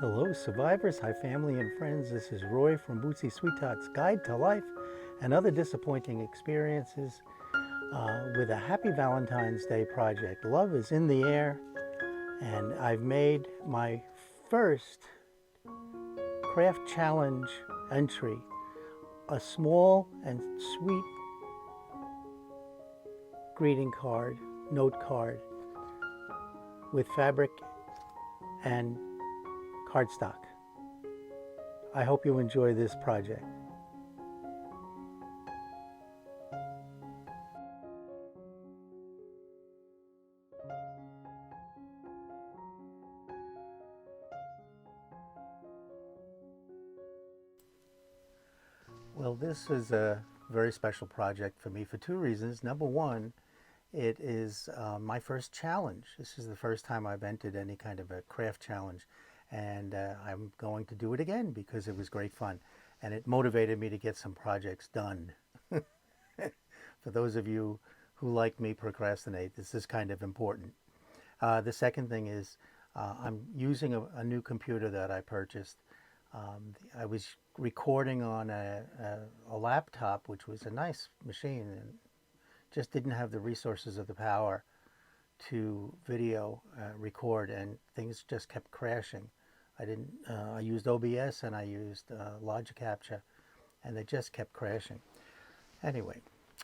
Hello, survivors. Hi, family and friends. This is Roy from Bootsy Sweetheart's Guide to Life and Other Disappointing Experiences with a Happy Valentine's Day project. Love is in the air, and I've made my first craft challenge entry, a small and sweet greeting card, note card with fabric and cardstock. I hope you enjoy this project. Well, this is a very special project for me for two reasons. Number one, it is my first challenge. This is the first time I've entered any kind of a craft challenge, and I'm going to do it again because it was great fun, and it motivated me to get some projects done. For those of you who like me procrastinate, this is kind of important. The second thing is I'm using a new computer that I purchased. I was recording on a laptop, which was a nice machine, and just didn't have the resources of the power to video record, and things just kept crashing. I used OBS and I used Logic Capture, and they just kept crashing. Anyway,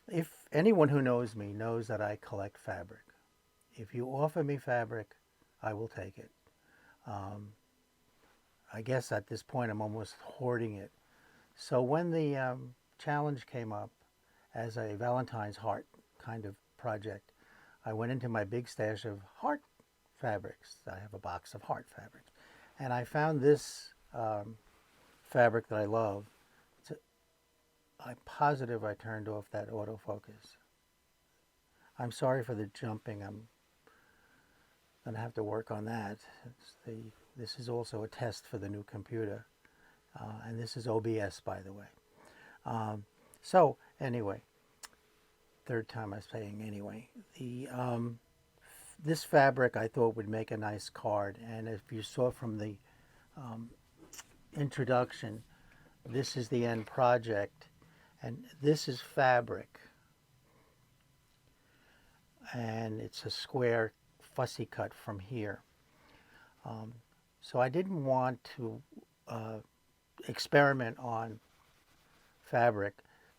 if anyone who knows me knows that I collect fabric. If you offer me fabric, I will take it. I guess at this point I'm almost hoarding it. So when the challenge came up as a Valentine's heart kind of project, I went into my big stash of heart fabrics. I have a box of heart fabrics. And I found this fabric that I love. I'm positive I turned off that autofocus. I'm sorry for the jumping. I'm going to have to work on that. This is also a test for the new computer. And this is OBS, by the way. So anyway, third time I'm saying anyway. This fabric I thought would make a nice card. And if you saw from the introduction, this is the end project. And this is fabric. And it's a square fussy cut from here. So I didn't want to experiment on fabric.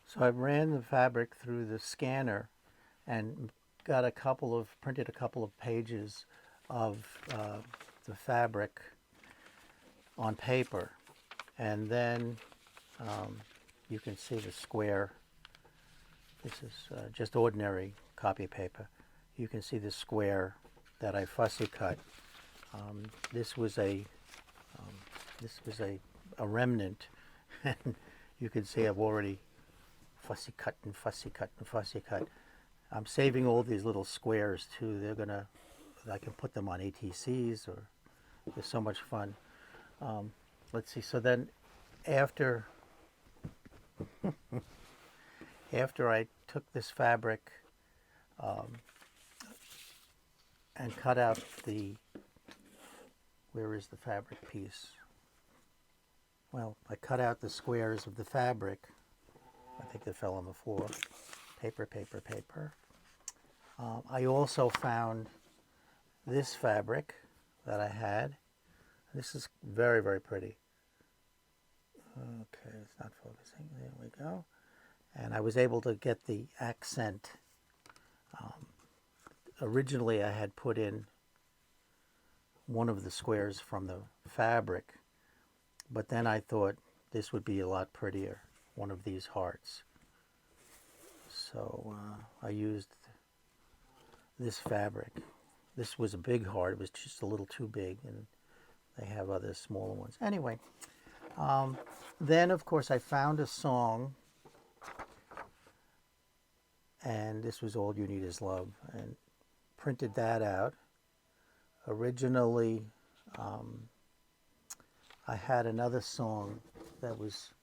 So I ran the fabric through the scanner and got printed a couple of pages of the fabric on paper. And then you can see the square. This is just ordinary copy paper. You can see the square that I fussy cut. This was a remnant, and you can see I've already fussy cut and fussy cut and fussy cut. I'm saving all these little squares too. I can put them on ATCs, or they're so much fun. Let's see. So then, after I took this fabric and cut out where is the fabric piece? Well, I cut out the squares of the fabric. I think they fell on the floor. Paper, paper, paper. I also found this fabric that I had. This is very, very pretty. Okay, it's not focusing. There we go. And I was able to get the accent. Originally, I had put in one of the squares from the fabric, but then I thought this would be a lot prettier, one of these hearts. So I used this fabric. This was a big heart. It was just a little too big, and they have other smaller ones. Anyway, then of course I found a song, and this was All You Need Is Love, and printed that out. Originally, I had another song that was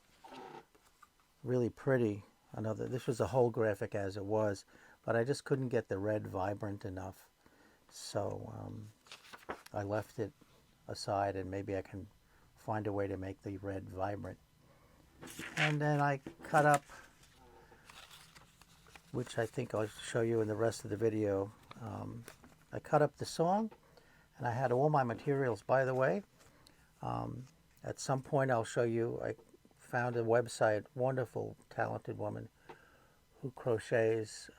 really pretty. This was a whole graphic as it was, but I just couldn't get the red vibrant enough. So I left it aside, and maybe I can find a way to make the red vibrant. And then I cut up, which I think I'll show you in the rest of the video. I cut up the song, and I had all my materials. By the way, at some point I'll show you, I found a website, wonderful, talented woman who crochets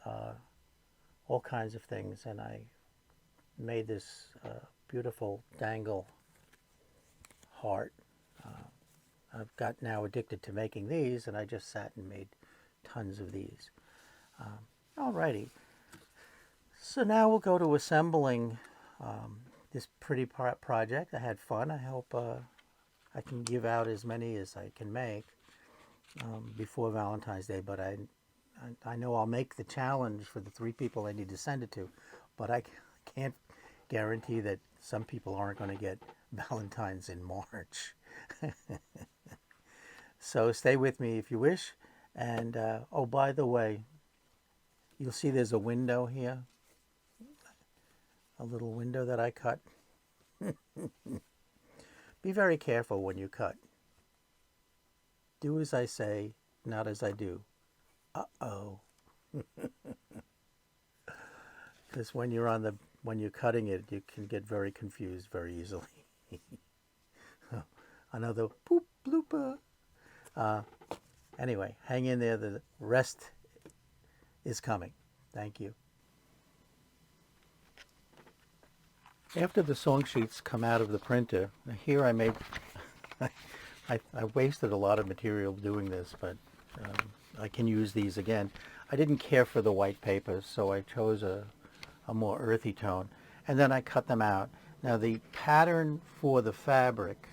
all kinds of things, and I made this beautiful dangle heart. I've got now addicted to making these, and I just sat and made tons of these. Alrighty, so now we'll go to assembling this pretty project. I had fun. I hope I can give out as many as I can make before Valentine's Day, but I know I'll make the challenge for the 3 people I need to send it to, but I can't guarantee that some people aren't going to get Valentine's in March. So stay with me if you wish. And oh, by the way, you'll see there's a window here, a little window that I cut. Be very careful when you cut. Do as I say, not as I do. Uh-oh. Because when you're cutting it, you can get very confused very easily. Another poop blooper. Anyway, hang in there. The rest is coming. Thank you. After the song sheets come out of the printer, here I made, I wasted a lot of material doing this, but I can use these again. I didn't care for the white paper, so I chose a more earthy tone, and then I cut them out. Now the pattern for the fabric,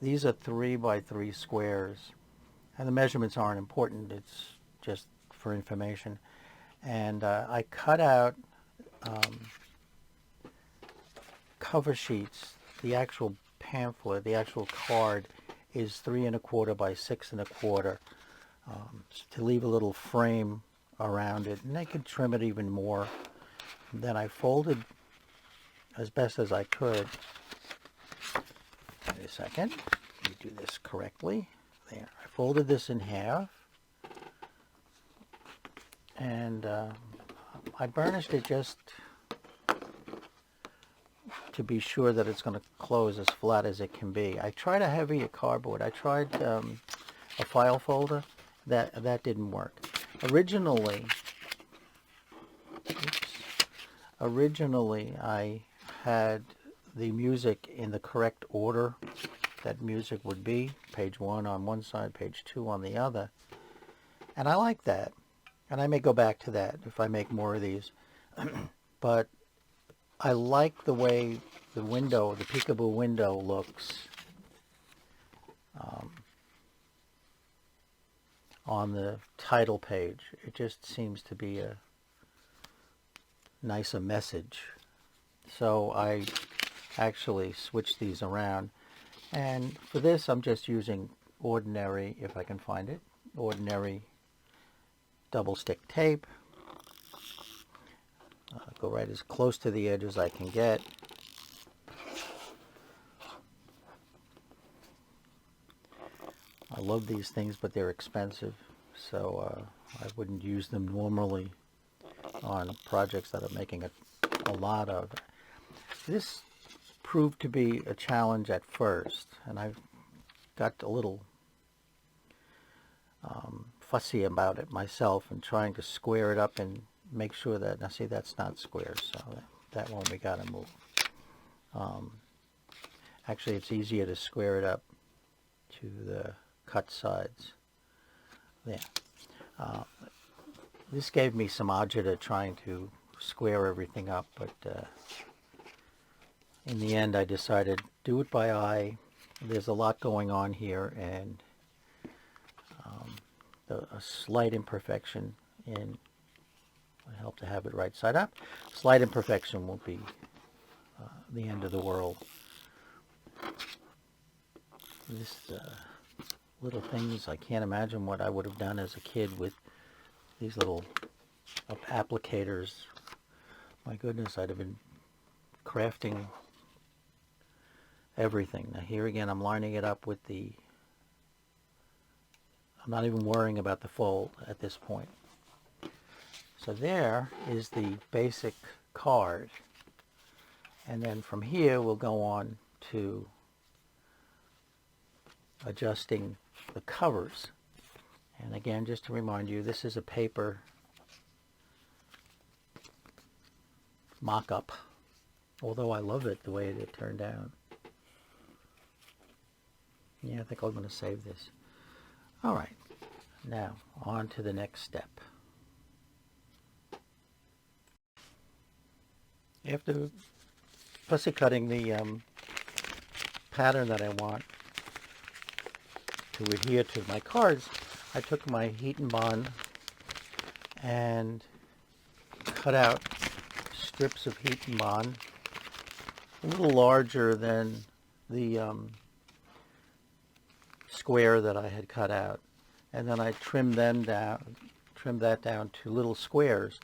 these are 3 by 3 squares, and the measurements aren't important, it's just for information. And I cut out cover sheets. The actual pamphlet, the actual card, is 3 1/4 by 6 1/4 to leave a little frame around it, and I could trim it even more. And then I folded as best as I could. Wait a second, let me do this correctly. There, I folded this in half, and I burnished it just to be sure that it's going to close as flat as it can be. I tried a heavier cardboard. I tried a file folder. That didn't work. Originally, I had the music in the correct order that music would be. Page 1 on one side, page 2 on the other. And I like that. And I may go back to that if I make more of these. But I like the way the window, the peekaboo window, looks on the title page. It just seems to be a nicer message. So I actually switched these around. And for this, I'm just using ordinary, if I can find it, ordinary double stick tape. Go right as close to the edge as I can get. I love these things, but they're expensive, so I wouldn't use them normally on projects that I'm making a lot of. This proved to be a challenge at first, and I got a little fussy about it myself and trying to square it up and make sure that, now see, that's not square, so that one we got to move. Actually, it's easier to square it up to the cut sides. There. This gave me some agita trying to square everything up, but in the end I decided do it by eye. There's a lot going on here, and a slight imperfection in, I hope to have it right side up. Slight imperfection won't be the end of the world. This little things, I can't imagine what I would have done as a kid with these little applicators. My goodness, I'd have been crafting everything. Now here again, I'm lining it up with the, I'm not even worrying about the fold at this point. So there is the basic card. And then from here, we'll go on to adjusting the covers. And again, just to remind you, this is a paper mock-up, although I love it the way it turned out. Yeah, I think I'm going to save this. All right, now on to the next step. After fussy cutting the pattern that I want to adhere to my cards, I took my heat and bond and cut out strips of heat and bond, a little larger than the square that I had cut out, and then I trimmed that down to little squares,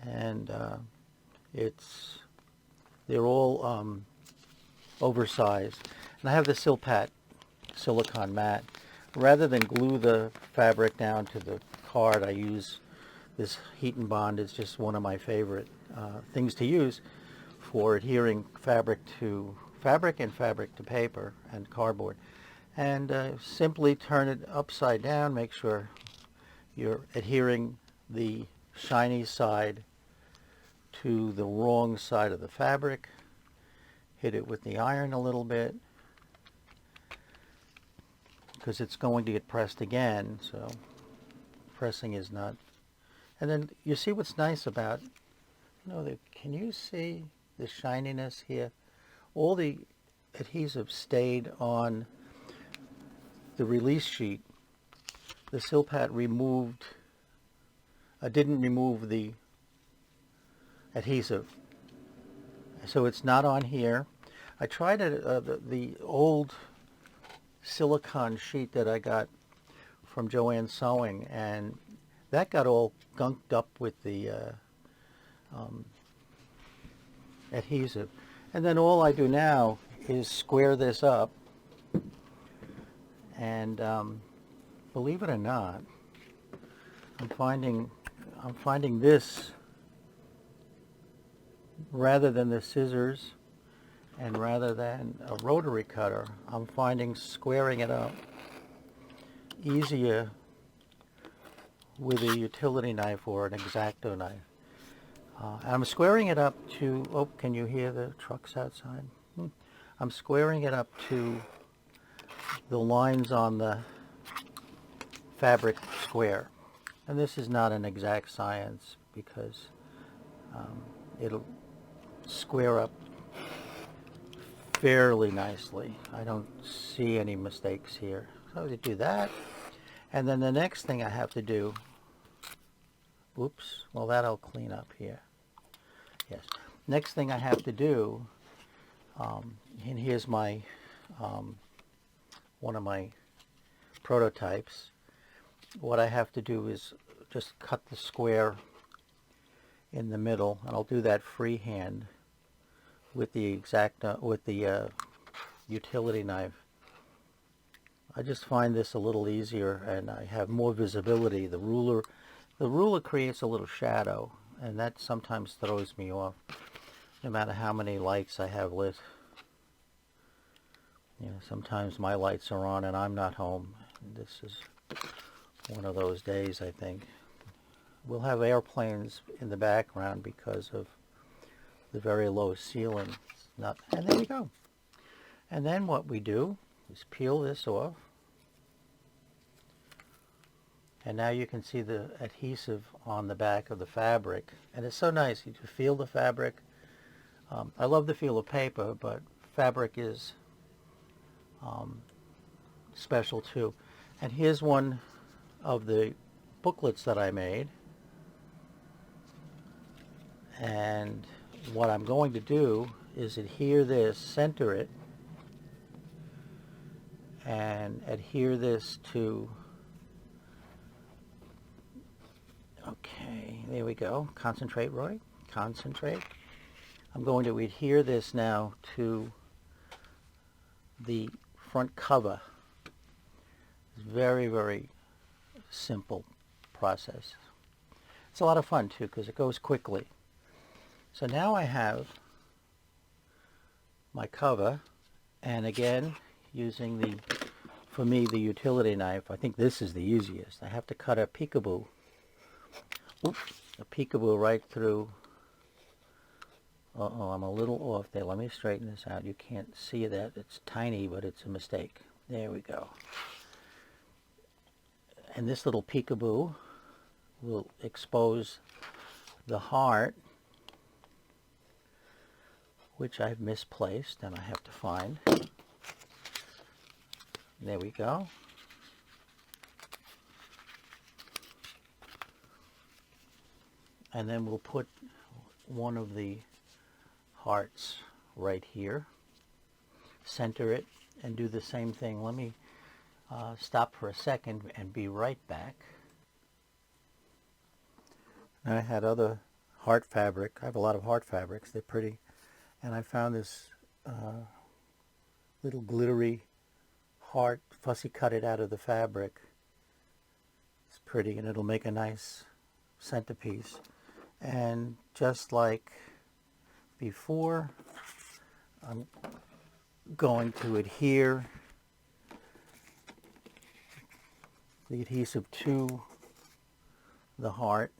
and they're all oversized. And I have the Silpat silicone mat. Rather than glue the fabric down to the card, I use this heat and bond. It's just one of my favorite things to use for adhering fabric to fabric and fabric to paper and cardboard. And simply turn it upside down. Make sure you're adhering the shiny side to the wrong side of the fabric. Hit it with the iron a little bit, because it's going to get pressed again, so pressing is not. And then you see what's nice about, can you see the shininess here? All the adhesive stayed on the release sheet. The Silpat didn't remove the adhesive, so it's not on here. I tried the old silicone sheet that I got from Joann's Sewing, and that got all gunked up with the adhesive. And then all I do now is square this up, and believe it or not, I'm finding this, rather than the scissors and rather than a rotary cutter, I'm finding squaring it up easier with a utility knife or an X-Acto knife. I'm squaring it up to, oh, can you hear the trucks outside? I'm squaring it up to the lines on the fabric square. And this is not an exact science, because it'll square up fairly nicely. I don't see any mistakes here. So to do that, and then the next thing I have to do, oops, well, that I'll clean up here. Yes. Next thing I have to do, and here's my one of my prototypes. What I have to do is just cut the square in the middle, and I'll do that freehand with the utility knife. I just find this a little easier, and I have more visibility. The ruler creates a little shadow, and that sometimes throws me off, no matter how many lights I have lit. Sometimes my lights are on and I'm not home. This is one of those days, I think. We'll have airplanes in the background because of the very low ceiling. And there we go. And then what we do is peel this off. And now you can see the adhesive on the back of the fabric. And it's so nice. You feel the fabric. I love the feel of paper, but fabric is special too. And here's one of the booklets that I made. And what I'm going to do is adhere this, center it, and adhere this to, okay, there we go. Concentrate, Roy. Concentrate. I'm going to adhere this now to the front cover. It's very, very simple process. It's a lot of fun too because it goes quickly. So now I have my cover, and again, using the, for me, the utility knife, I think this is the easiest. I have to cut a peekaboo. Oops, a peekaboo right through. Uh-oh, I'm a little off there. Let me straighten this out. You can't see that. It's tiny, but it's a mistake. There we go. And this little peekaboo will expose the heart, which I've misplaced and I have to find. There we go. And then we'll put one of the hearts right here, center it, and do the same thing. Let me stop for a second and be right back. I had other heart fabric. I have a lot of heart fabrics. They're pretty. And I found this little glittery heart, fussy cut it out of the fabric. It's pretty, and it'll make a nice centerpiece. And just like before, I'm going to adhere the adhesive to the heart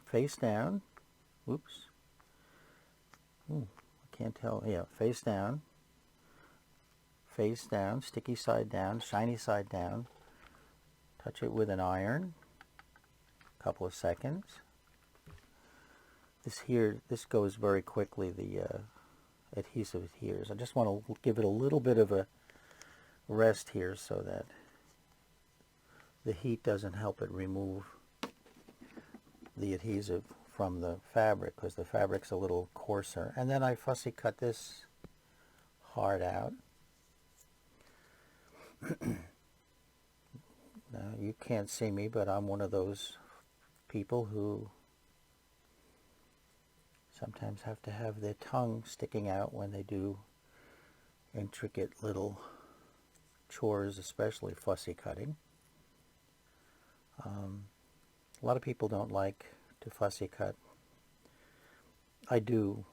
face down. Oops. I can't tell. Yeah, face down, sticky side down, shiny side down. Touch it with an iron. A couple of seconds. This goes very quickly. The adhesive adheres. I just want to give it a little bit of a rest here so that the heat doesn't help it remove the adhesive from the fabric, because the fabric's a little coarser. And then I fussy cut this heart out. Now you can't see me, but I'm one of those people who sometimes have to have their tongue sticking out when they do intricate little chores, especially fussy cutting. A lot of people don't like to fussy cut. I do.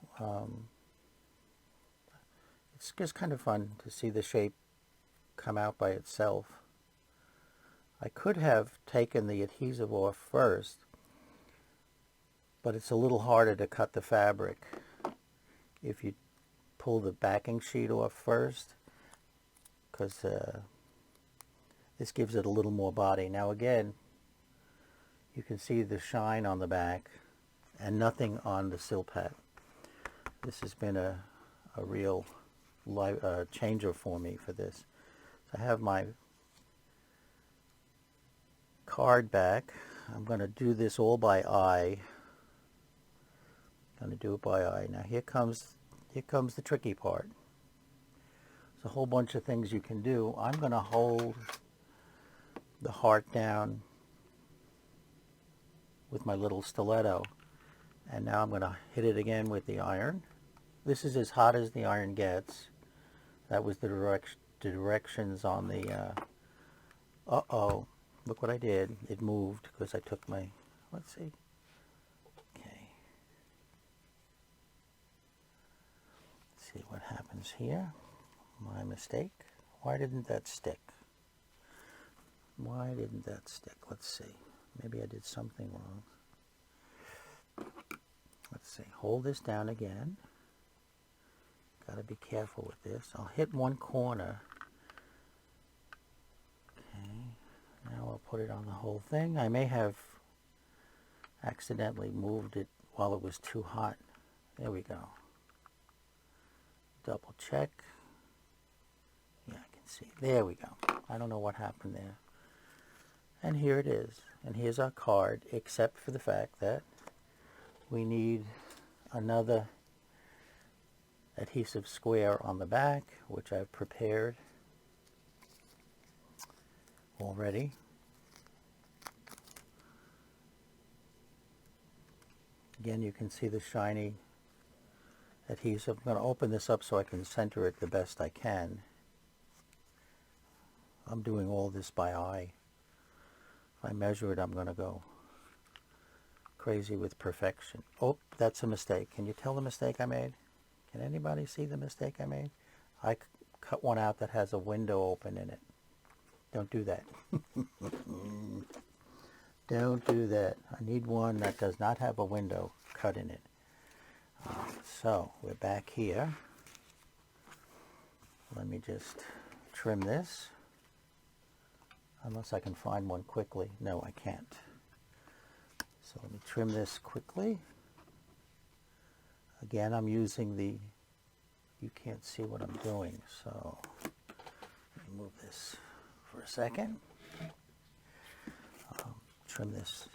It's just kind of fun to see the shape come out by itself. I could have taken the adhesive off first, but it's a little harder to cut the fabric if you pull the backing sheet off first, because this gives it a little more body. Now again, you can see the shine on the back and nothing on the silpat. This has been a real changer for me for this. So I have my card back. I'm going to do this all by eye. I'm going to do it by eye. Now here comes the tricky part. There's a whole bunch of things you can do. I'm going to hold the heart down with my little stiletto, and now I'm going to hit it again with the iron. This is as hot as the iron gets. That was the directions on the uh-oh, look what I did. It moved because I took my, let's see, okay, let's see what happens here. My mistake. Why didn't that stick? Why didn't that stick? Let's see. Maybe I did something wrong. Let's see. Hold this down again. Got to be careful with this. I'll hit one corner. Okay. Now I'll put it on the whole thing. I may have accidentally moved it while it was too hot. There we go. Double check. Yeah, I can see. There we go. I don't know what happened there. And here it is. And here's our card, except for the fact that we need another adhesive square on the back, which I've prepared already. Again, you can see the shiny adhesive. I'm going to open this up so I can center it the best I can. I'm doing all this by eye. If I measure it, I'm going to go crazy with perfection. Oh, that's a mistake. Can you tell the mistake I made? Can anybody see the mistake I made? I cut one out that has a window open in it. Don't do that. Don't do that. I need one that does not have a window cut in it. So we're back here. Let me just trim this. Unless I can find one quickly. No, I can't. So let me trim this quickly. Again, I'm using the, you can't see what I'm doing, so let me move this for a second. Trim this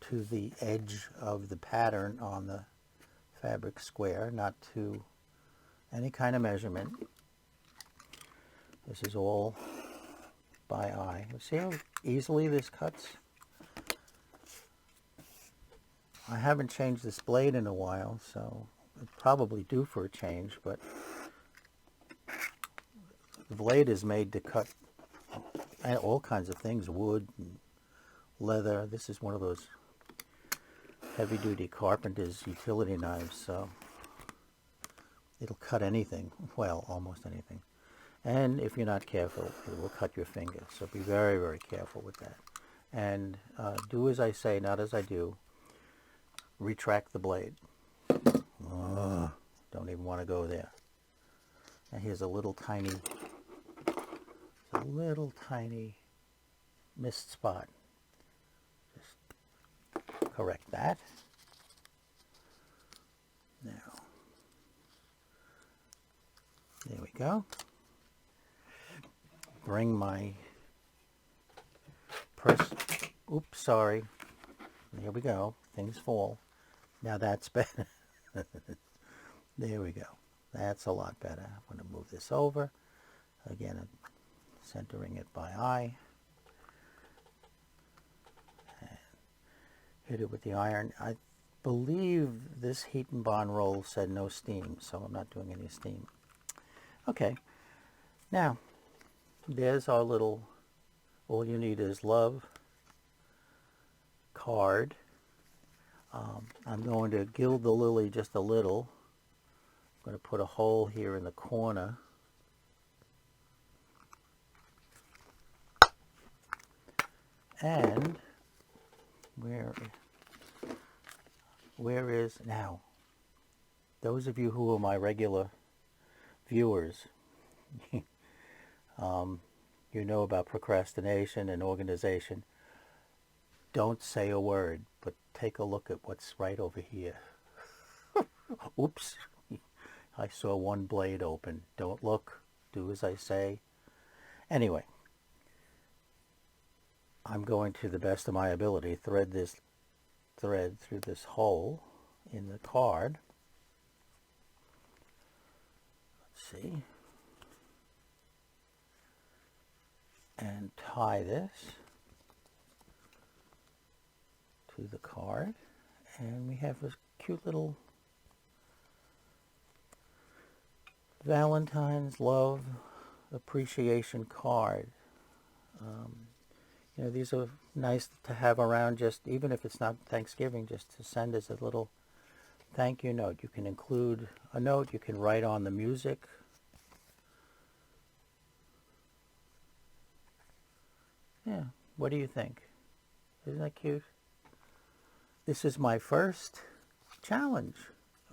to the edge of the pattern on the fabric square, not to any kind of measurement. This is all by eye. See how easily this cuts? I haven't changed this blade in a while, so it's probably due for a change, but the blade is made to cut all kinds of things, wood and leather. This is one of those heavy-duty carpenter's utility knives, so it'll cut anything, well, almost anything. And if you're not careful, it will cut your finger, so be very, very careful with that. And do as I say, not as I do. Retract the blade. Don't even want to go there. And here's a little tiny missed spot. Just correct that. Now, there we go. Bring my press. Oops, sorry. There we go. Things fall. Now that's better. There we go. That's a lot better. I'm going to move this over. Again, I'm centering it by eye. And hit it with the iron. I believe this heat and bond roll said no steam, so I'm not doing any steam. Okay. Now, there's our little, all you need is love card. I'm going to gild the lily just a little. I'm going to put a hole here in the corner. And where is, now, those of you who are my regular viewers, you know about procrastination and organization. Don't say a word, but take a look at what's right over here. Oops, I saw one blade open. Don't look, do as I say. Anyway, I'm going to the best of my ability thread this thread through this hole in the card. Let's see. And tie this to the card, and we have a cute little Valentine's love appreciation card. You know, these are nice to have around, just even if it's not Thanksgiving, just to send as a little thank you note. You can include a note, you can write on the music. Yeah, what do you think? Isn't that cute? This is my first challenge.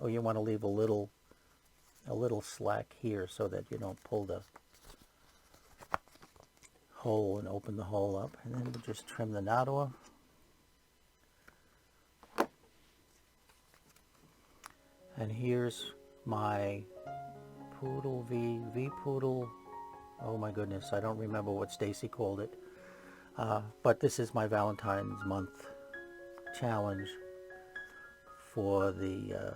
Oh, you want to leave a little slack here so that you don't pull the hole and open the hole up. And then we'll just trim the knot off. And here's my Poodle ValenPoodle. Oh my goodness, I don't remember what Stacey called it. But this is my Valentine's month challenge for the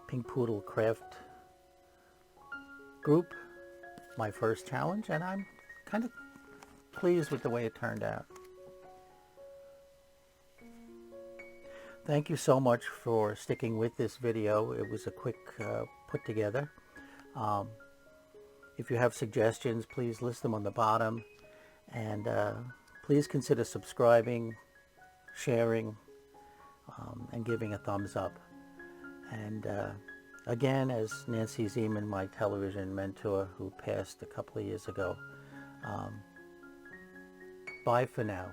Pink Poodle Craft group. My first challenge, and I'm kind of pleased with the way it turned out. Thank you so much for sticking with this video. It was a quick put together. If you have suggestions, please list them on the bottom. And please consider subscribing, sharing, and giving a thumbs up. And again, as Nancy Zeman, my television mentor who passed a couple of years ago, bye for now.